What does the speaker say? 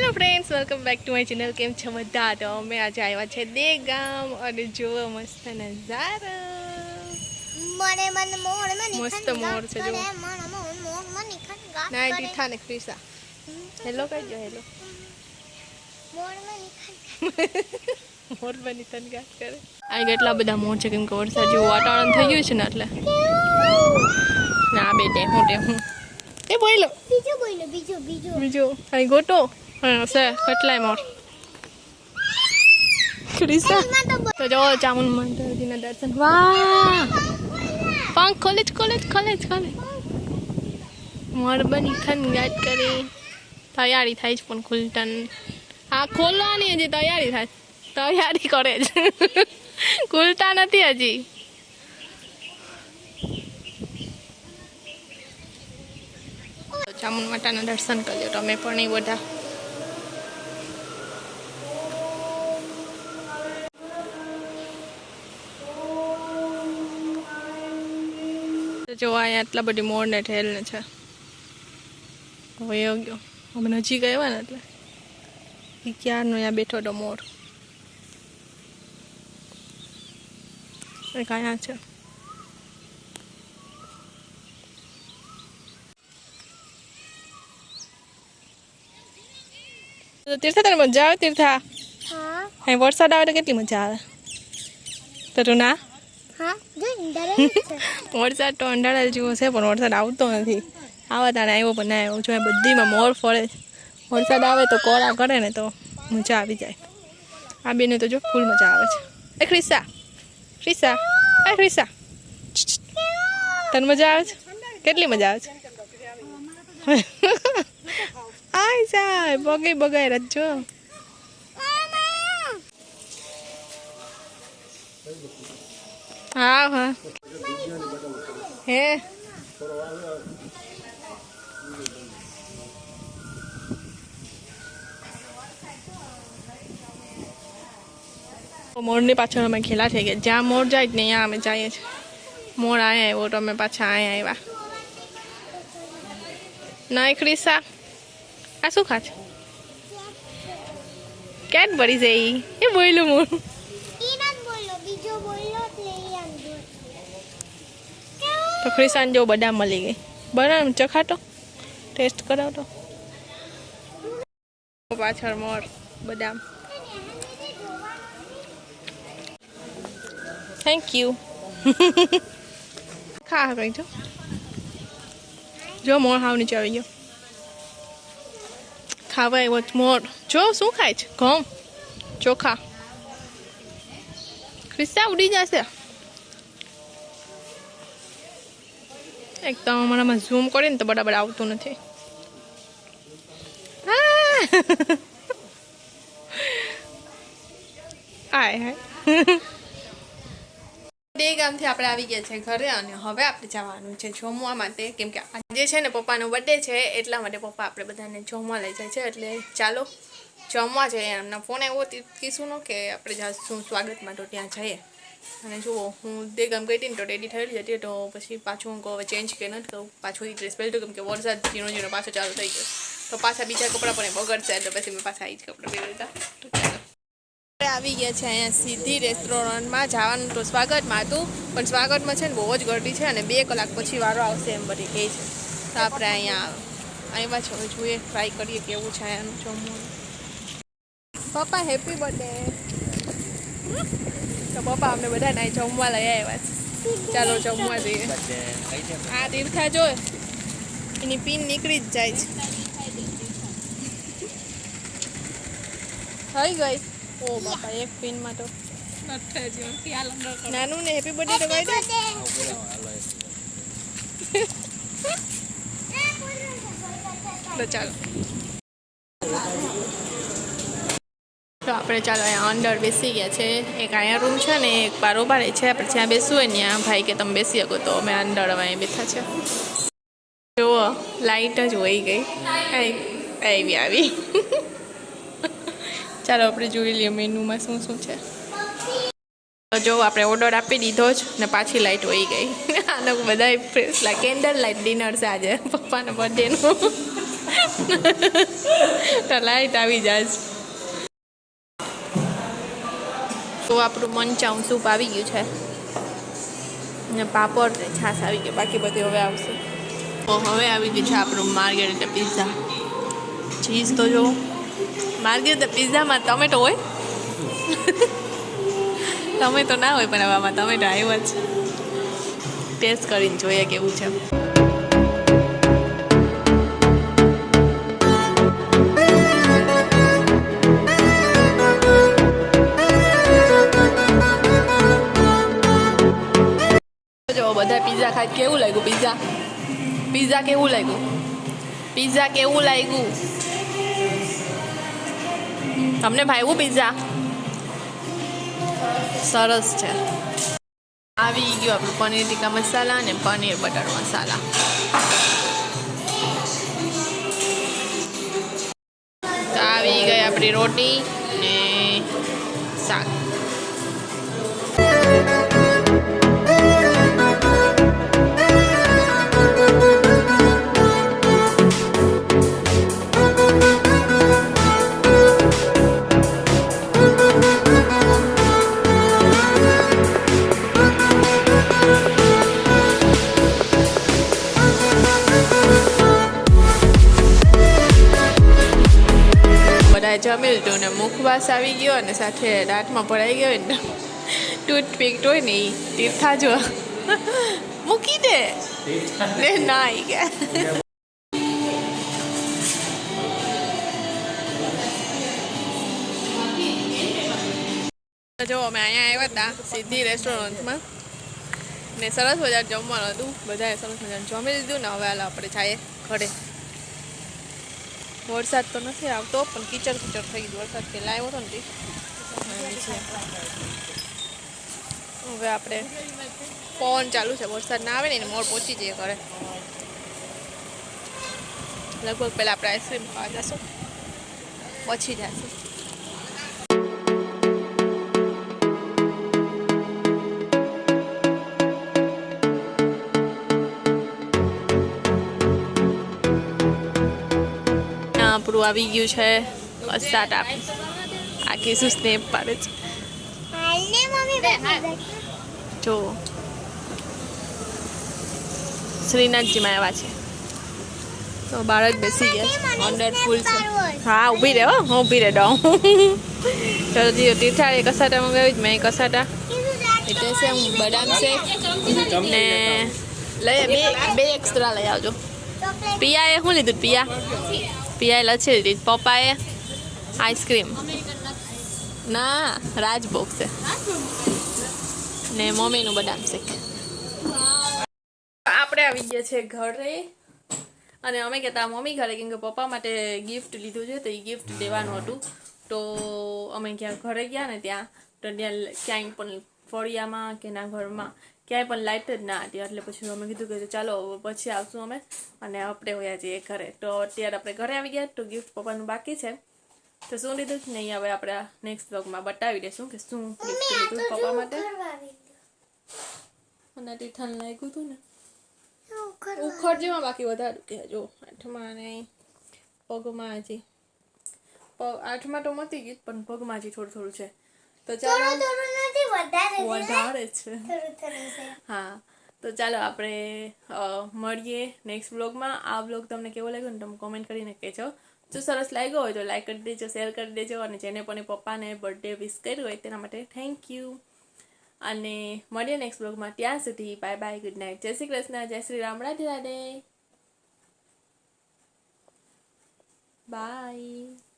Hello friends, welcome back to my channel. કેમ છો બધા? તો અમે આજે આવ્યા છે દેગામ અને જુઓ મસ્ત નજારો. મસ્ત મોર છે જુઓ. ના તીઠા ને ક્રિસા હેલો કહેજો. હેલો મોર બની તને ગાત કરે. આ કેટલા બધા મોર છે કેમ કે વરસાદ જેવું વાતાવરણ થઈ ગયું છે ને એટલે. ના બેટે હું એ બોલો બીજો અહીં ગોટો હા સર કેટલાય મોર ક્રિસા. તો જો ચામુંડ માતાજીના દર્શન. વાહ પાંખ ખોલે મોર બની ખન ગાત કરી. તૈયારી થાય છે પણ ખુલતા હા ખોલવાની હજી તૈયારી કરે છે ખુલતા નથી હજી. ચામુંડ માતાના દર્શન કર્યો તમે પણ એ બધા. જો અહીંયા આટલા બધી મોર ને ઠેલ ને છે. હવે ગયો અમે નજીક આવ્યા ને એટલે એ ક્યારનો અહીંયા બેઠો હતો મોર. એક અહીંયા છે. તીર્થા તને મજા આવે? તીર્થા અહીં વરસાદ આવે તો કેટલી મજા આવે. તો ના વરસાદ તો અંધારા જેવો છે પણ વરસાદ આવતો નથી. આવા તારે આવ્યો પણ ના આવ્યો. જો બધીમાં મોર ફરે. વરસાદ આવે તો કોળા કરે ને તો મજા આવી જાય. આ બેને તો જો ફૂલ મજા આવે છે. એ ક્રિસા તને મજા આવે છે? કેટલી મજા આવે છે? આય જાય બગાઈ રજો. હા હે મોરની પાછળ અમે ખેલા થઈ ગયા. જ્યાં મોર જાય ને ત્યાં અમે જઈએ છીએ. મોર આયા આવ્યો તો અમે પાછા અહીંયા આવ્યા. ના ક્રિસા આ શું ખા છે? કેટ ભરી છે એ બોલ્યું મોર. તો ક્રિસાન જો બદામ મળી ગઈ. બદામ ચખાતો ટેસ્ટ કરાવતો. પાછળ મોર બદામ. Thank you. ખા કઈ જો મોર હાવ નીચે આવી ગયો. ખાવા આવ્યો મોર. જો શું ખાય છે? ઘઉં ચોખા. ક્રિસ્તા ઉડી જશે. એકદમ અમારામાં ઝૂમ કરે ને તો બરાબર આવતું નથી. હાય દેગામથી આપણે આવી ગયા છે ઘરે અને હવે આપણે જવાનું છે જમવા માટે. કેમ કે આજે છે ને પપ્પાનો બર્થડે છે એટલા માટે પપ્પા આપણે બધાને જમવા લઈ જાય છે. એટલે ચાલો જમવા જઈએ. એમના ફોન આવ્યો કીશુંનો કે આપણે જાશું સ્વાગતમાં તો ત્યાં જઈએ. અને જુઓ હું દેગામ ગઈ હતી ને તો રેડી થયેલી હતી તો પછી પાછું હું કહું હવે ચેન્જ કે નથી કહું પાછું એ ડ્રેસ પહેરતું કેમ કે વરસાદ ઝીણો પાછો ચાલુ થઈ ગયો તો પાછા બીજા કપડાં પણ બગડશે એટલે પછી મેં પાછા એ જ કપડાં પહેરી લીધા. તો ચાલો આવી ગયા છે અહીંયા સીધી રેસ્ટોરન્ટમાં જવાનું તો સ્વાગતમાં હતું પણ સ્વાગતમાં છે ને બહુ જ ગરદી છે અને 2 કલાક પછી વારો આવશે એમ બધી કહે છે. તો આપણે અહીંયા આવ્યા છે. હવે જોઈએ ટ્રાય કરીએ કેવું છે અહીંયાનું જમવાનું. પપ્પા હેપી બર્થડે. તો પપ્પા અમને બધાને અહીં જમવા લઈ આવ્યા છે. ચાલો જમવા જઈએ. આ તીર્થા જો એની પિન નીકળી જ જાય છે. થઈ ગઈ. ઓ બાપા એક પિનમાં તો નાનું ને હેપી બર્થડે તો કહી દે. ચાલો તો આપણે ચાલો અહીંયા અંદર બેસી ગયા છે. એક અહીંયા રૂમ છે ને એક બારોબાર છે. આપણે જ્યાં બેસવું હોય ત્યાં ભાઈ કે તમે બેસી શકો તો અમે અંદર હવે અહીં બેઠા છે. જુઓ લાઈટ જ વહી ગઈ. આવી ચાલો આપણે જોઈ લઈએ મેનુમાં શું શું છે. જો આપણે ઓર્ડર આપી દીધો જ ને પાછી લાઈટ વહી ગઈ. આનો બધા ફ્રેશ કેન્ડલ લાઇટ ડિનર છે આજે પપ્પાના બર્થડેનું. તો લાઈટ આવી જાય તો આપણું મંચાઉં સૂપ આવી ગયું છે ને પાપડ ને છાશ આવી ગયો બાકી બધું હવે આવશે તો હવે આવી ગયું છે આપણું માર્ગેરિટા પિઝા ચીઝ તો જો માર્ગેરિટા પિઝામાં ટમેટો હોય ટમેટો ના હોય પણ હવે આમાં ટમેટો આવ્યા છે ટેસ્ટ કરીને જોઈએ કેવું છે જો બધા પિઝા ખાય કેવું લાગ્યું પિઝા કેવું લાગ્યું તમને ભાવ્યું પિઝા સરસ છે આવી ગયું આપણું પનીર ટીકા મસાલા અને પનીર બટર મસાલા તો આવી ગઈ આપણી રોટી ને શાક જમી લીધું ને મુખવાસ આવી ગયો અને સાથે દાંતમાં ભરાઈ ગયો ને ટૂથપીક હોય ને એ તીર્થા જો મૂકી દે ના આવી ગયા જો અમે અહીંયા આવ્યા હતા સિદ્ધિ રેસ્ટોરન્ટમાં ને સરસ મજાનું જમવાનું હતું બધાએ સરસ મજાનું જમી લીધું ને હવે આપણે જઈએ ઘરે વરસાદ તો નથી આવતો પણ કીચડ થઈ ગયું વરસાદ પહેલાં આવ્યો હતો ને હવે આપણે પવન ચાલુ છે વરસાદ ના આવે ને મોર પહોંચી જઈએ ઘરે લગભગ પહેલાં આપણે આઈસ્ક્રીમ ખાવા જશું પછી જશું આપણું આવી ગયું છે કસાટા આખી શું સ્નેપ પાડે છે જો શ્રીનાથજીમાં આવ્યા છે તો બાળક બેસી ગયા વન્ડરફુલ છે હા ઊભી રહે હો હું ઊભી રહે ડઉં ચલો જીઓ તીર્થાએ કસાટા મંગાવી મેં કસાટા એટલે છે હું બદામ શેક ને બે એક્સ્ટ્રા લઈ આવજો પિયાએ શું લીધું પિયાએ લછી લીધી પપ્પાએ આઈસ્ક્રીમ ના રાજભોગ છે ને મમ્મીનું બદામ શેક આપણે આવી ગયા છે ઘરે અને અમે કહેતા મમ્મી ઘરે કેમ કે પપ્પા માટે ગિફ્ટ લીધું છે તો એ ગિફ્ટ દેવાનું હતું તો અમે ક્યાં ઘરે ગયા ને ત્યાં તો ત્યાં ક્યાંય પણ ફળિયામાં કે ના ઘરમાં ક્યાંય પણ લાઇટ જ ના હતી એટલે પછી અમે કીધું કે ચાલો પછી આવશું અમે અને આપણે હોયા છીએ ઘરે તો અત્યારે આપણે ઘરે આવી ગયા તો ગિફ્ટ પપ્પાનું બાકી છે તો શું લીધું જ નહીં હવે આપણે નેક્સ્ટ બ્લોગમાં બતાવી દઈશું કે શું ગિફ્ટ લીધું પપ્પા માટે અને તીઠાને લાગ્યું હતું ને ઉખડ જેમાં બાકી વધારે કે જો આઠમાં ને પગમાં હજી આઠમાં તો મતી ગઈ પણ પગમાં હજી થોડું છે તો ચાલો વધારે છે હા તો ચાલો આપણે મળીએ નેક્સ્ટ બ્લોગમાં આ બ્લોગ તમને કેવો લાગ્યો ને તમે કોમેન્ટ કરીને કહેજો જો સરસ લાગ્યો હોય તો લાઈક કરી દેજો શેર કરી દેજો અને જેને પણ પપ્પાને બર્થડે વિશ કર્યું હોય તેના માટે થેન્ક યુ અને મળીએ નેક્સ્ટ બ્લોગમાં ત્યાં સુધી બાય બાય ગુડ નાઇટ જય શ્રી કૃષ્ણ જય શ્રી રામ રાધે રાધે બાય